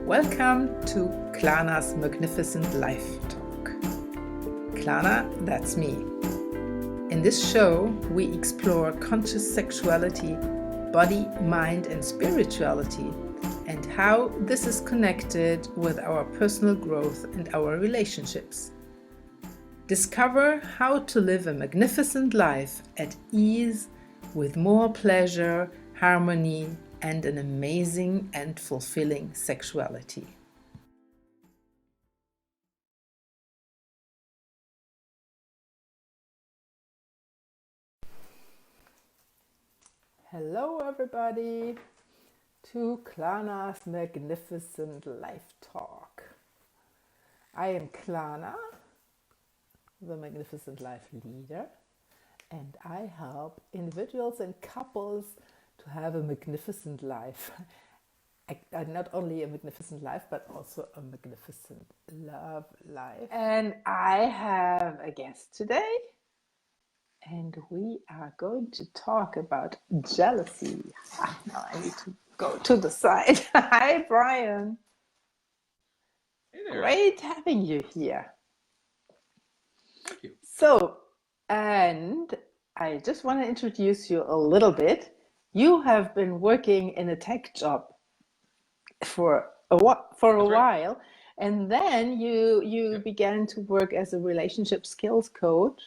Welcome to Klana's Magnificent Life Talk. Klana, that's me. In this show, we explore conscious sexuality, body, mind, and spirituality, and how this is connected with our personal growth and our relationships. Discover how to live a magnificent life at ease with more pleasure, harmony, and an amazing and fulfilling sexuality. Hello everybody to Klana's Magnificent Life Talk. I am Klana, the Magnificent Life Leader, and I help individuals and couples to have a magnificent life. Not only a magnificent life, but also a magnificent love life. And I have a guest today, and we are going to talk about jealousy. Now I need to go to the side. Hi, Brian. Hey there. Great having you here. Thank you. So, and I just want to introduce you a little bit. You have been working in a tech job for a while, and then you began to work as a relationship skills coach,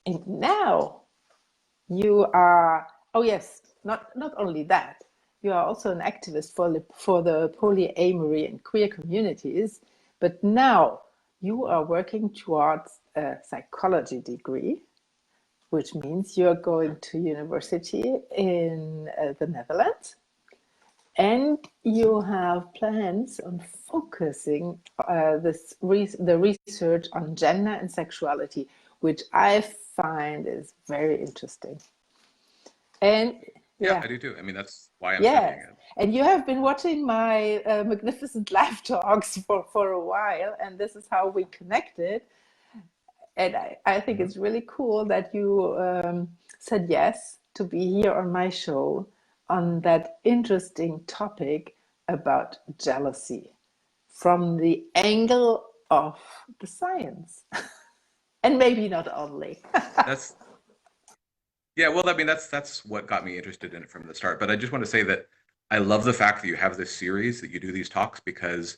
and now you are, oh yes, not only that, you are also an activist for the polyamory and queer communities, but now you are working towards a psychology degree, which means you're going to university in the Netherlands, and you have plans on focusing the research on gender and sexuality, which I find is very interesting. And I do too. I mean, that's why I'm studying it. And you have been watching my Magnificent Life Talks for a while, and this is how we connected. And I think it's really cool that you said yes to be here on my show on that interesting topic about jealousy from the angle of the science. And maybe not only. That's what got me interested in it from the start. But I just want to say that I love the fact that you have this series, that you do these talks, because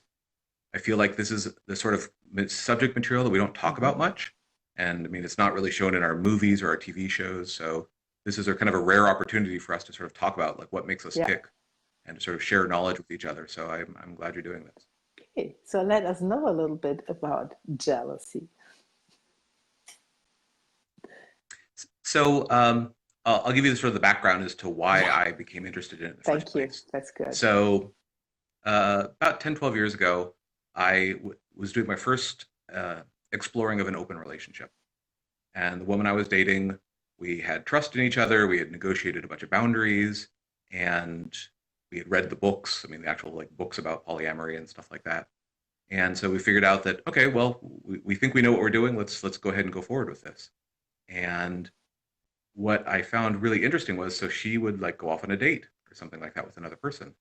I feel like this is the sort of subject material that we don't talk about much. And I mean, it's not really shown in our movies or our TV shows. So this is a kind of a rare opportunity for us to sort of talk about like what makes us tick and to sort of share knowledge with each other. So I'm glad you're doing this. Okay, so let us know a little bit about jealousy. So I'll give you sort of the background as to why I became interested in it in the first place. Thank you. That's good. So about 10, 12 years ago, I was doing my first exploring of an open relationship. And the woman I was dating, we had trust in each other. We had negotiated a bunch of boundaries, and we had read the books. I mean, the actual like books about polyamory and stuff like that. And so we figured out that, okay, well, we think we know what we're doing. Let's go ahead and go forward with this. And what I found really interesting was, so she would like go off on a date or something like that with another person.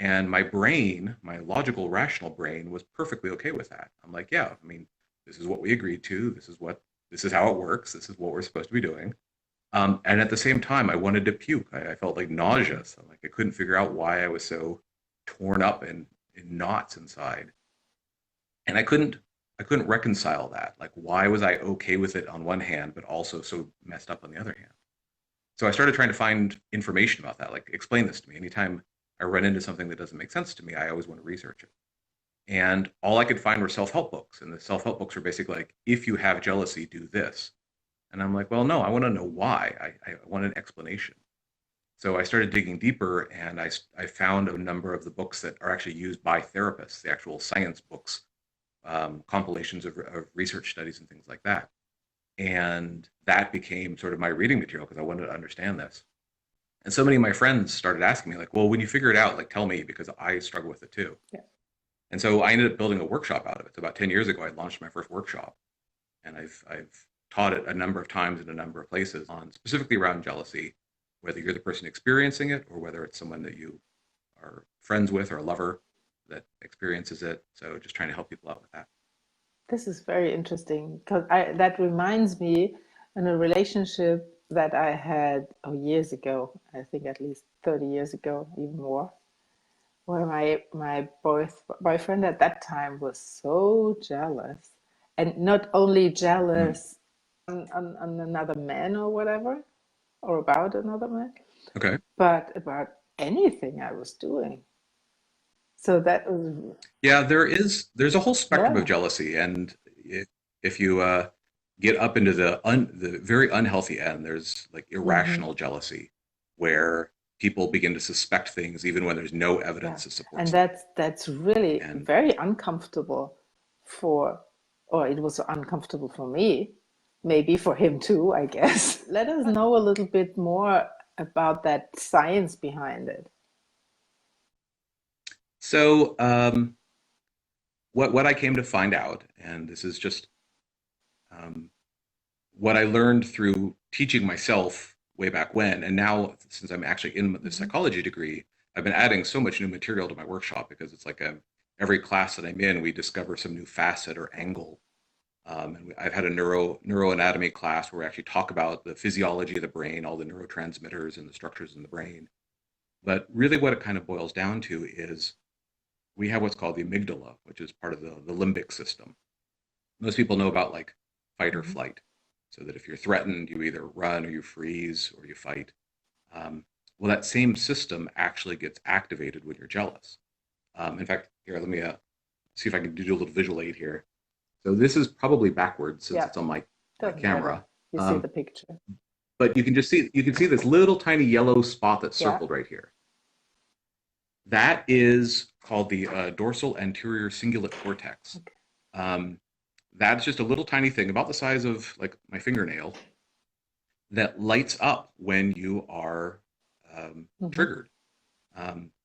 And my brain, my logical, rational brain, was perfectly okay with that. I'm like, yeah, I mean, this is what we agreed to. This is how it works. This is what we're supposed to be doing. And at the same time, I wanted to puke. I felt like nauseous. Like I couldn't figure out why I was so torn up in knots inside. And I couldn't reconcile that. Like, why was I okay with it on one hand, but also so messed up on the other hand? So I started trying to find information about that. Like, explain this to me. Anytime I run into something that doesn't make sense to me, I always want to research it. And all I could find were self-help books. And the self-help books were basically like, if you have jealousy, do this. And I'm like, well, no, I want to know why. I want an explanation. So I started digging deeper, and I found a number of the books that are actually used by therapists, the actual science books, compilations of research studies and things like that. And that became sort of my reading material because I wanted to understand this. And so many of my friends started asking me like, well, when you figure it out, like, tell me, because I struggle with it too. Yeah. And so I ended up building a workshop out of it. So about 10 years ago, I launched my first workshop, and I've taught it a number of times in a number of places on specifically around jealousy, whether you're the person experiencing it or whether it's someone that you are friends with or a lover. that experiences it. So just trying to help people out with that. This is very interesting because that reminds me in a relationship that I had years ago, I think at least 30 years ago, even more, where my boyfriend at that time was so jealous, and not only Mm. jealous on another man or whatever, or about another man, Okay. but about anything I was doing. So that was, Yeah, there's a whole spectrum of yeah. jealousy, and if you get up into the very unhealthy end, there's like Hmm. irrational jealousy, where people begin to suspect things even when there's no Yeah, evidence that and supports them. that's really And very uncomfortable for, or it was uncomfortable for me, maybe for him too, I guess. Let us know a little bit more about that science behind it. so, what I came to find out, and this is just um, what I learned through teaching myself way back when, and now since I'm actually in the Hmm. psychology degree, I've been adding so much new material to my workshop because it's like every class that I'm in, we discover some new facet or angle. And I've had a neuroanatomy class where we actually talk about the physiology of the brain, all the neurotransmitters and the structures in the brain. But really, what it kind of boils down to is we have what's called the amygdala, which is part of the limbic system. Most people know about like fight or Hmm. flight, so that if you're threatened, you either run or you freeze or you fight. Well, that same system actually gets activated when you're jealous. In fact, here, let me see if I can do a little visual aid here. So this is probably backwards since Yeah, it's on my doesn't matter. camera. You see Um, the picture. but you can see this little tiny yellow spot that's Yeah. circled right here. That is called the dorsal anterior cingulate cortex. Okay. Um, that's just a little tiny thing about the size of like my fingernail that lights up when you are Hmm. triggered.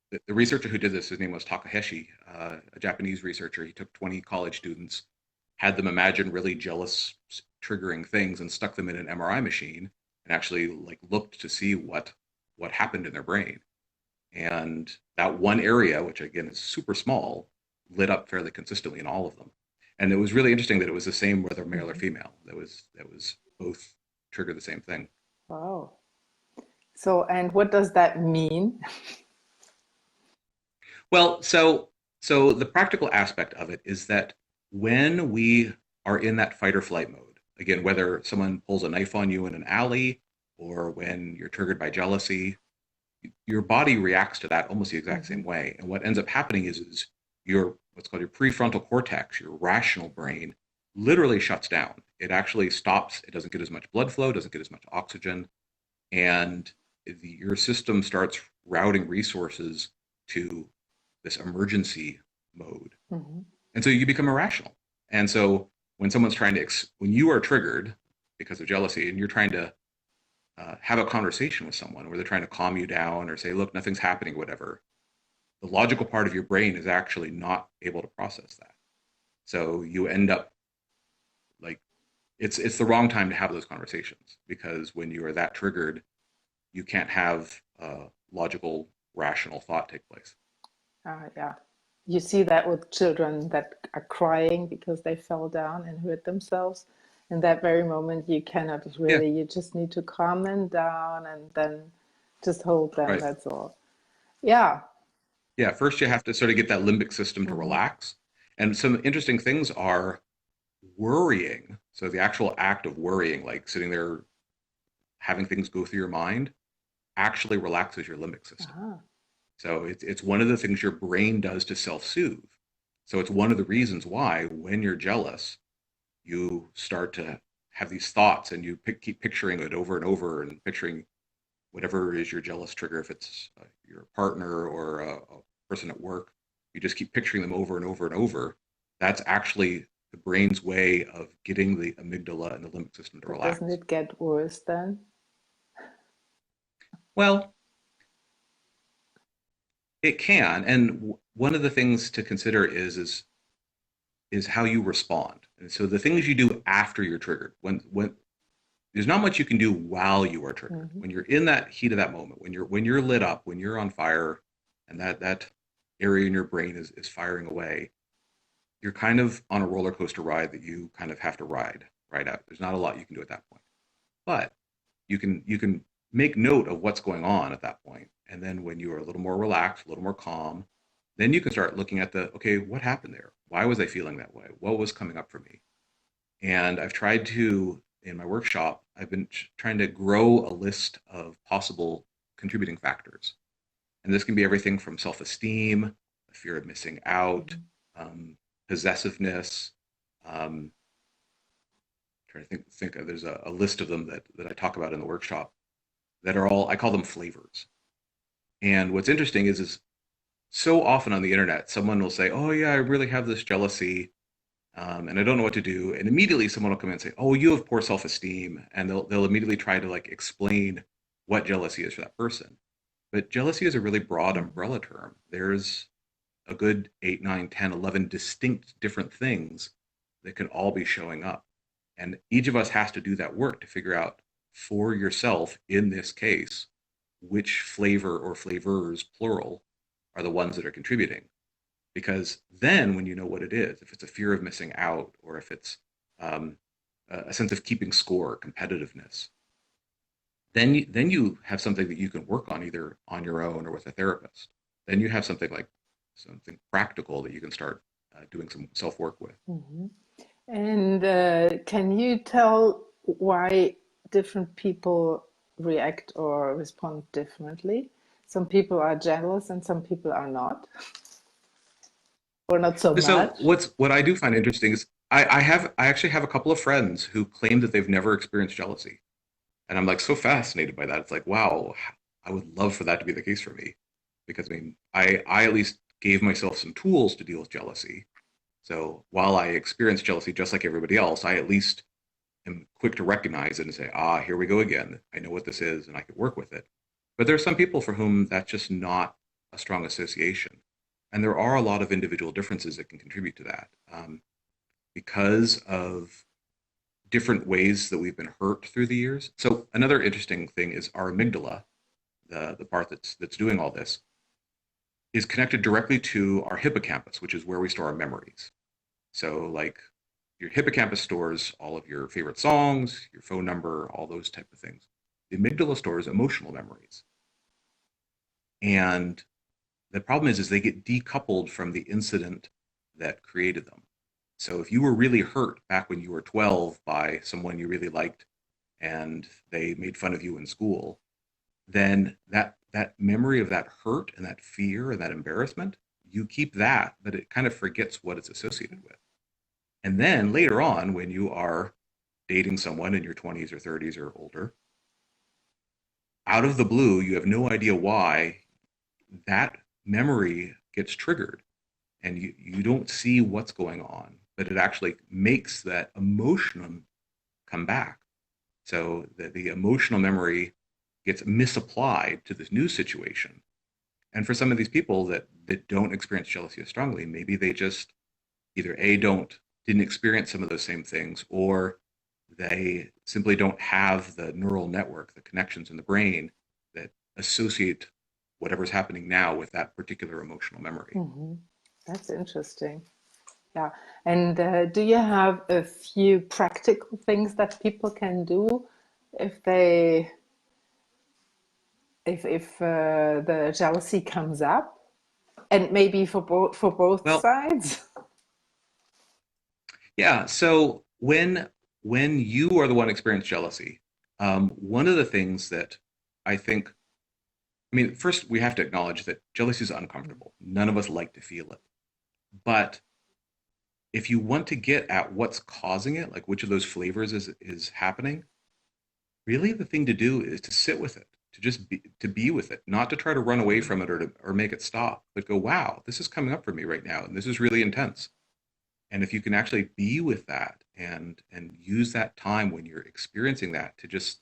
The researcher who did this, his name was Takahashi, a Japanese researcher. He took 20 college students, had them imagine really jealous, triggering things, and stuck them in an MRI machine, and actually like looked to see what happened in their brain. And that one area, which again is super small, lit up fairly consistently in all of them. And it was really interesting that it was the same whether male or Hmm. female. That was both trigger the same thing. Wow. So, and what does that mean? Well, so the practical aspect of it is that when we are in that fight or flight mode, again, whether someone pulls a knife on you in an alley or when you're triggered by jealousy, your body reacts to that almost the exact Hmm. same way. And what ends up happening is your what's called your prefrontal cortex, your rational brain, literally shuts down. It actually stops. It doesn't get as much blood flow, doesn't get as much oxygen, and your system starts routing resources to this emergency mode, Hmm. and so you become irrational. And so when someone's trying to when you are triggered because of jealousy and you're trying to have a conversation with someone where they're trying to calm you down or say, look, nothing's happening, whatever, the logical part of your brain is actually not able to process that. So you end up like it's the wrong time to have those conversations because when you are that triggered, you can't have logical, rational thought take place. Yeah. You see that with children that are crying because they fell down and hurt themselves. In that very moment, you cannot Yeah, really, you just need to calm them down and then just hold them. right. That's all. Yeah. Yeah, first you have to sort of get that limbic system to Hmm. relax. And some interesting things are worrying. So the actual act of worrying, like sitting there having things go through your mind, actually relaxes your limbic system. Uh-huh. So it's one of the things your brain does to self-soothe. So it's one of the reasons why when you're jealous, you start to have these thoughts and you keep picturing it over and over and picturing whatever is your jealous trigger, if it's your partner or a person at work, you just keep picturing them over and over and over. That's actually the brain's way of getting the amygdala and the limbic system to But doesn't relax. it get worse then? Well, it can, and one of the things to consider is how you respond. And so the things you do after you're triggered, when there's not much you can do while you are triggered. Hmm. When you're in that heat of that moment, when you're lit up, when you're on fire, and that area in your brain is firing away, you're kind of on a roller coaster ride that you kind of have to ride out. There's not a lot you can do at that point, but you can make note of what's going on at that point, and then when you are a little more relaxed, a little more calm, then you can start looking at the okay, what happened there? Why was I feeling that way? What was coming up for me? And I've tried to, in my workshop, I've been trying to grow a list of possible contributing factors. And this can be everything from self esteem, a fear of missing out, Mhm. um, possessiveness. Trying to there's a list of them that I talk about in the workshop that are all, I call them flavors. And what's interesting is so often on the internet, someone will say, oh, yeah, I really have this jealousy and I don't know what to do. And immediately someone will come in and say, "Oh, you have poor self-esteem," and they'll immediately try to like explain what jealousy is for that person. But jealousy is a really broad Mhm. umbrella term. There's a good 8, 9, 10, 11 distinct different things that can all be showing up. And each of us has to do that work to figure out for yourself, in this case, which flavor or flavors, plural, are the ones that are contributing. Because then when you know what it is, if it's a fear of missing out or if it's um, a sense of keeping score, competitiveness, then you have something that you can work on either on your own or with a therapist. Then you have something like something practical that you can start doing some self work with. Mhm. And can you tell why different people react or respond differently? Some people are jealous and some people are not, or not so So much. what I do find interesting is I actually have a couple of friends who claim that they've never experienced jealousy, and I'm like so fascinated by that. It's like wow, I would love for that to be the case for me, because I mean I at least gave myself some tools to deal with jealousy. So while I experience jealousy just like everybody else, I at least am quick to recognize it and say, ah, here we go again. I know what this is and I can work with it. But there are some people for whom that's just not a strong association. And there are a lot of individual differences that can contribute to that because of different ways that we've been hurt through the years. So another interesting thing is our amygdala, the part that's doing all this, is connected directly to our hippocampus, which is where we store our memories. So like your hippocampus stores all of your favorite songs, your phone number, all those type of things. The amygdala stores emotional memories. And the problem is they get decoupled from the incident that created them. So if you were really hurt back when you were 12 by someone you really liked and they made fun of you in school, then that memory of that hurt and that fear and that embarrassment, you keep that, but it kind of forgets what it's associated with. And then later on, when you are dating someone in your 20s or 30s or older, out of the blue, you have no idea why that memory gets triggered and you don't see what's going on, but it actually makes that emotion come back. So that the emotional memory gets misapplied to this new situation. And for some of these people that don't experience jealousy as strongly, maybe they just either A didn't experience some of those same things, or they simply don't have the neural network, the connections in the brain that associate whatever's happening now with that particular emotional memory. Hmm. That's interesting. Yeah. And do you have a few practical things that people can do if they if the jealousy comes up, and maybe for both Well, sides? yeah. So when you are the one experiencing jealousy, one of the things that I think, I mean, first we have to acknowledge that jealousy is uncomfortable. None of us like to feel it, but if you want to get at what's causing it, like which of those flavors is happening, really the thing to do is to sit with it, to be with it, not to try to run away from it or make it stop, but go, wow, this is coming up for me right now, and this is really intense. And if you can actually be with that and use that time when you're experiencing that to just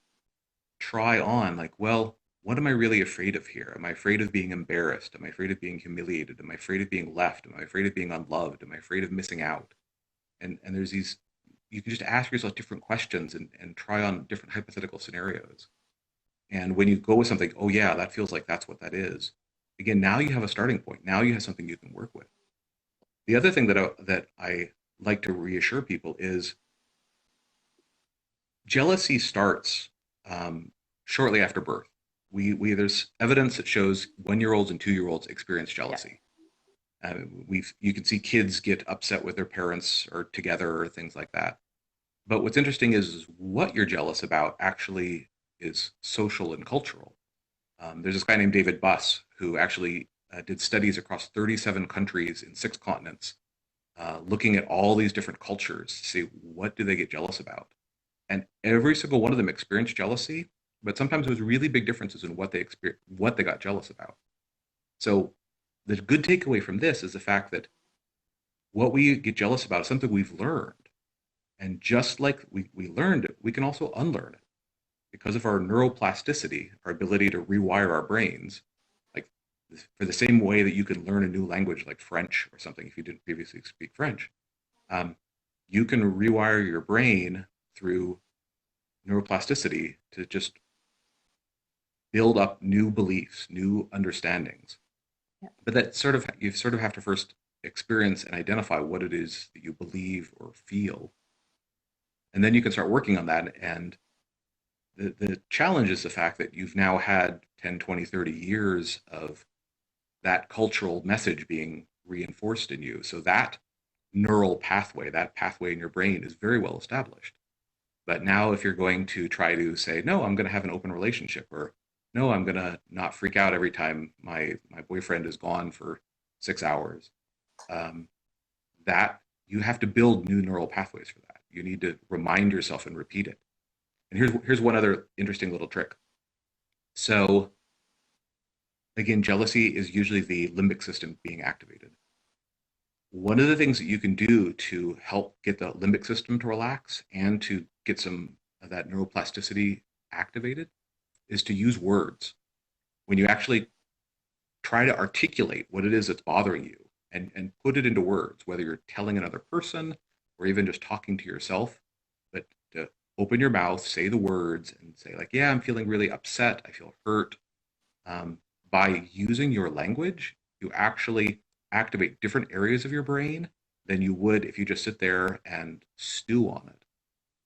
try on, like, well, what am I really afraid of here? Am I afraid of being embarrassed? Am I afraid of being humiliated? Am I afraid of being left? Am I afraid of being unloved? Am I afraid of missing out? And there's these, you can just ask yourself different questions and try on different hypothetical scenarios. And when you go with something, oh yeah, that feels like that's what that is. again, now you have a starting point. Now you have something you can work with. The other thing that I like to reassure people is jealousy starts shortly after birth. We there's evidence that shows 1 year olds and 2 year olds experience Yeah. jealousy. You can see kids get upset with their parents or together or things like that. But what's interesting is what you're jealous about actually is social and cultural. There's this guy named David Buss who actually did studies across 37 countries in 6 continents, looking at all these different cultures to see what do they get jealous about. And every single one of them experienced jealousy, but sometimes there was really big differences in what they got jealous about. So the good takeaway from this is the fact that what we get jealous about is something we've learned. And just like we learned it, we can also unlearn it because of our neuroplasticity, our ability to rewire our brains. Like for the same way that you can learn a new language like French or something if you didn't previously speak French, um, you can rewire your brain through neuroplasticity to just build up new beliefs, new understandings. Yeah. But that sort of you sort of have to first experience and identify what it is that you believe or feel, and then you can start working on that. And the challenge is the fact that you've now had 10, 20, 30 years of that cultural message being reinforced in you. So that neural pathway, that pathway in your brain is very well established. But now, if you're going to try to say, no, I'm going to have an open relationship, or no, I'm going to not freak out every time my boyfriend is gone for 6 hours, um, that you have to build new neural pathways for that. You need to remind yourself and repeat it. And here's one other interesting little trick. So again, jealousy is usually the limbic system being activated. One of the things that you can do to help get the limbic system to relax and to get some of that neuroplasticity activated is to use words. When you actually try to articulate what it is that's bothering you and put it into words, whether you're telling another person or even just talking to yourself, but to open your mouth, say the words, and say, like, yeah, I'm feeling really upset, I feel hurt. By using your language, you actually activate different areas of your brain than you would if you just sit there and stew on it.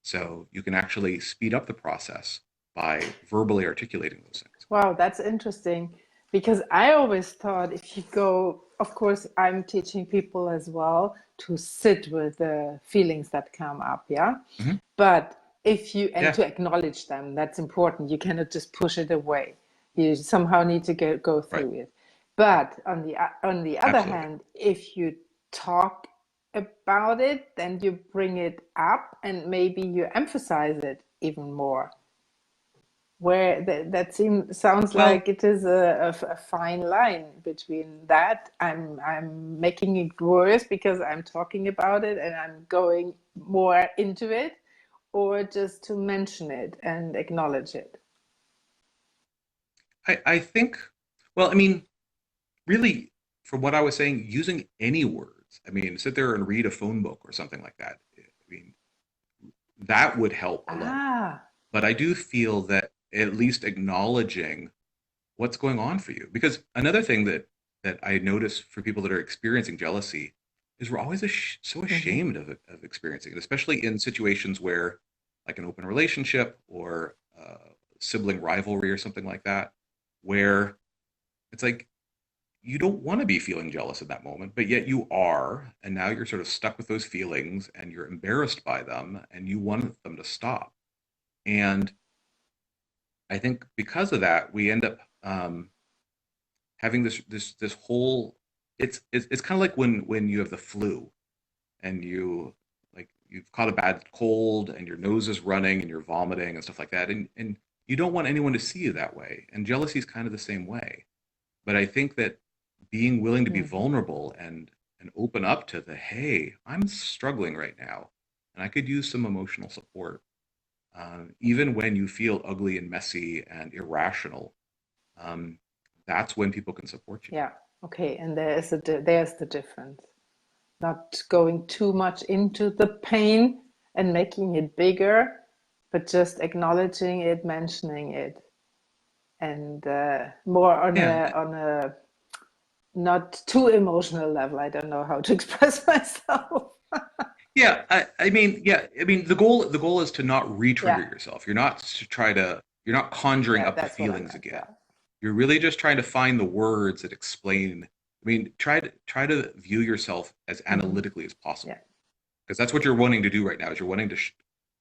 So you can actually speed up the process by verbally articulating those things. Wow, that's interesting because I always thought if you go, of course, I'm teaching people as well to sit with the feelings that come up, yeah? Hmm. But if you, and Yeah, to acknowledge them, that's important. You cannot just push it away. You somehow need to go right. through it. But on the other Absolutely. hand, if you talk about it, then you bring it up and maybe you emphasize it even more where that sounds Well, like it is a fine line between that I'm making it worse because I'm talking about it and I'm going more into it, or just to mention it and acknowledge it. I think, well, I mean, really, from what I was saying, using any words, I mean, sit there and read a phone book or something like that. I mean, that would help alone. Ah, But I do feel that at least acknowledging what's going on for you, because another thing that I notice for people that are experiencing jealousy is we're always so mm-hmm. ashamed of experiencing it, especially in situations where, like an open relationship or sibling rivalry or something like that, where it's like you don't want to be feeling jealous in that moment, but yet you are, and now you're sort of stuck with those feelings and you're embarrassed by them and you want them to stop. And I think because of that, we end up having this whole. It's kind of like when you have the flu and you've caught a bad cold and your nose is running and you're vomiting and stuff like that, and you don't want anyone to see you that way. And jealousy is kind of the same way. But I think that being willing to be Mm-hmm. vulnerable and open up to the, hey, I'm struggling right now and I could use some emotional support, even when you feel ugly and messy and irrational. um, that's when people can support you. Yeah, okay, and there's the difference, not going too much into the pain and making it bigger, but just acknowledging it, mentioning it, and more Yeah, on a not too emotional level. I don't know how to express myself. Yeah, I mean, yeah, I mean, the goal is to not re-trigger Yeah, yourself. You're not conjuring yeah, up the that's what I feelings meant. again. Yeah. You're really just trying to find the words that explain. I mean, try to view yourself as Hmm. analytically as possible, Yeah. because that's what you're wanting to do right now. Is you're wanting to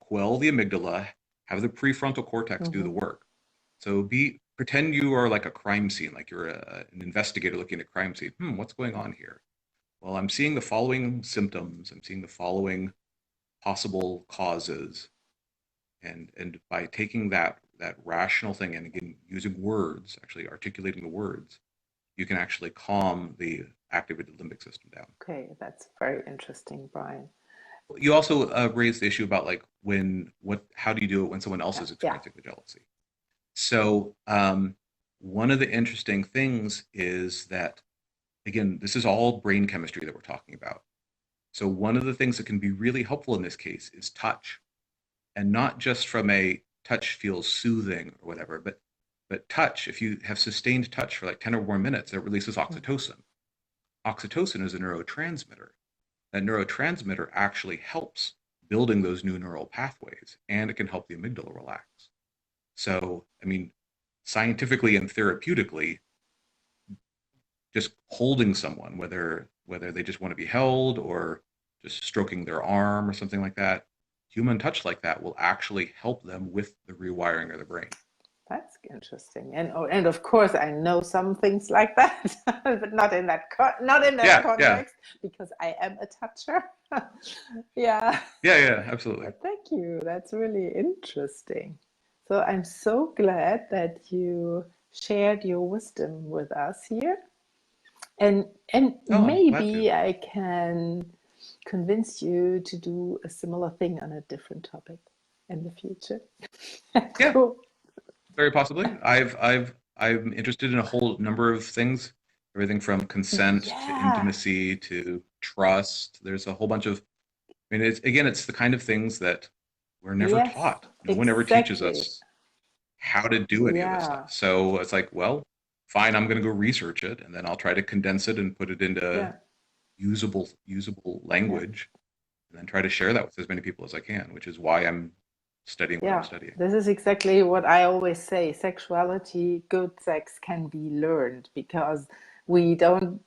quell the amygdala, have the prefrontal cortex do the Hmm. work. So pretend you are like a crime scene, like you're an investigator looking at a crime scene. What's going on here? Well, I'm seeing the following symptoms. I'm seeing the following possible causes, and by taking that rational thing and again using words, actually articulating the words, you can actually calm the activated limbic system down. Okay, that's very interesting, Brian. You also raised the issue about like how do you do it when someone else Yeah, is yeah, experiencing the jealousy. So one of the interesting things is that, again, this is all brain chemistry that we're talking about. So one of the things that can be really helpful in this case is touch, and not just from a touch feels soothing or whatever, but touch. If you have sustained touch for like 10 or more minutes, it releases mhm, oxytocin. Oxytocin is a neurotransmitter. That neurotransmitter actually helps building those new neural pathways, and it can help the amygdala relax. So, I mean, scientifically and therapeutically, just holding someone, whether they just want to be held or just stroking their arm or something like that, human touch like that will actually help them with the rewiring of the brain. that's interesting. And oh, and of course, I know some things like that, but not in that Yeah, yeah, context because I am a toucher. Yeah. yeah, yeah, absolutely. But thank you. That's really interesting. So I'm so glad that you shared your wisdom with us here. And Oh, I'm glad to. maybe I can convince you to do a similar thing on a different topic in the future. Yeah, Cool. very possibly. I'm interested in a whole number of things, everything from consent to Yeah. intimacy to trust. There's a whole bunch of, I mean, it's the kind of things that we're never Yes, taught. No one ever teaches exactly. us how to do any of this stuff. Yeah. So it's like, well, fine, I'm going to go research it, and then I'll try to condense it and put it into Yeah. usable Yeah. language, and then try to share that with as many people as I can, which is why I'm studying what I'm Yeah. studying. This is exactly what I always say. Sexuality, good sex can be learned because we don't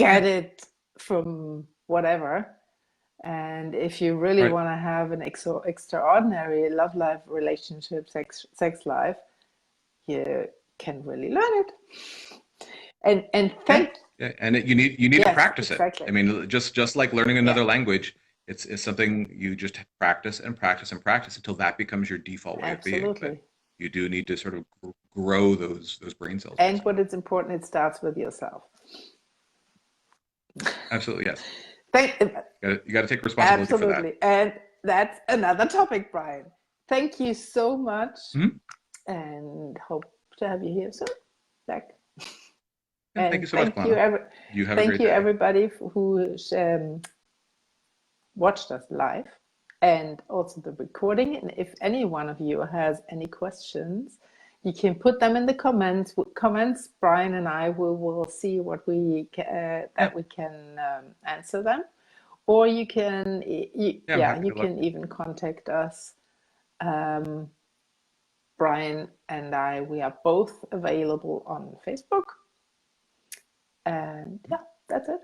Yeah, get it from whatever. And if you really right. want to have an extraordinary love life, relationship, sex life, you can really learn it. And Yeah, thank yeah, and you need to yes, practice it. exactly. I mean, just like learning Yeah, another language, it's something you just practice and practice and practice until that becomes your default way of being. But absolutely. you do need to sort of grow those brain cells, And what basically. is important, it starts with yourself. Absolutely, yes. Thank You got to take responsibility for that. absolutely. And that's another topic, Brian. Thank you so much Mhm. and hope to have you here soon. Back. Yeah, thank you And so much, Klana. You have a thank great you day. everybody who watched us live and also the recording. And if any one of you has any questions, you can put them in the comments. Brian and I will see what Yeah, that we can answer them, or you can yeah, I'm happy you to look. can even contact us. Um, Brian and I, we are both available on Facebook. And yeah, that's it.